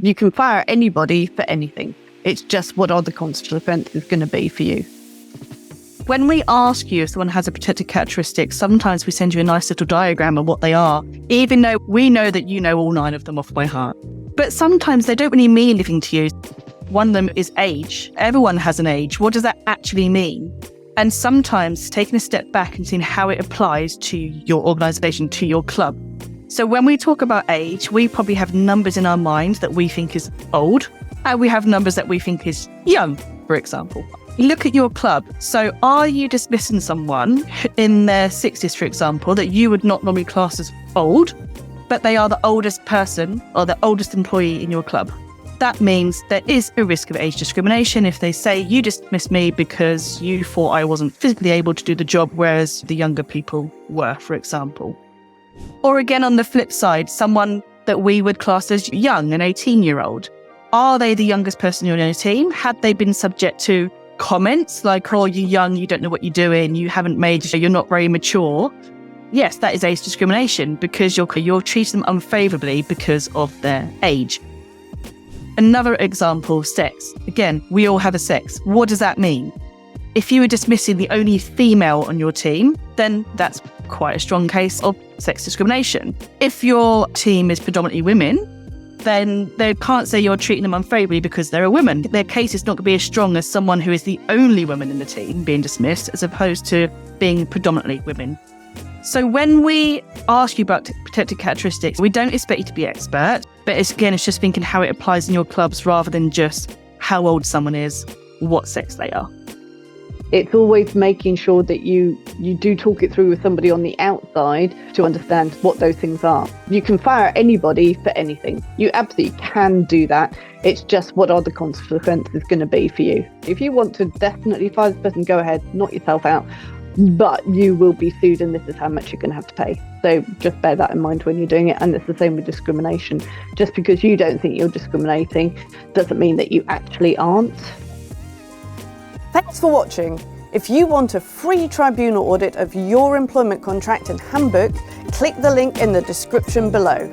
You can fire anybody for anything. It's just what are the consequences going to be for you. When we ask you if someone has a protected characteristic, sometimes we send you a nice little diagram of what they are, even though we know that you know all 9 of them off by heart. But sometimes they don't really mean anything to you. One of them is age. Everyone has an age. What does that actually mean? And sometimes taking a step back and seeing how it applies to your organisation, to your club. So when we talk about age, we probably have numbers in our mind that we think is old, and we have numbers that we think is young, for example. Look at your club. So are you dismissing someone in their 60s, for example, that you would not normally class as old, but they are the oldest person or the oldest employee in your club? That means there is a risk of age discrimination if they say you dismissed me because you thought I wasn't physically able to do the job, whereas the younger people were, for example. Or again, on the flip side, someone that we would class as young, an 18-year-old. Are they the youngest person in your team? Had they been subject to comments like, oh, you're young, you don't know what you're doing, you're not very mature? Yes, that is age discrimination because you're treating them unfavourably because of their age. Another example, sex. Again, we all have a sex. What does that mean? If you were dismissing the only female on your team, then that's quite a strong case of sex discrimination. If your team is predominantly women, then they can't say you're treating them unfavourably because they're a woman. Their case is not going to be as strong as someone who is the only woman in the team being dismissed, as opposed to being predominantly women. So when we ask you about protected characteristics, we don't expect you to be expert, but it's just thinking how it applies in your clubs rather than just how old someone is, what sex they are. It's always making sure that you do talk it through with somebody on the outside to understand what those things are. You can fire anybody for anything. You absolutely can do that. It's just what are the consequences going to be for you. If you want to definitely fire this person, go ahead, knock yourself out. But you will be sued and this is how much you're going to have to pay. So just bear that in mind when you're doing it. And it's the same with discrimination. Just because you don't think you're discriminating doesn't mean that you actually aren't. Thanks for watching. If you want a free tribunal audit of your employment contract and handbook, click the link in the description below.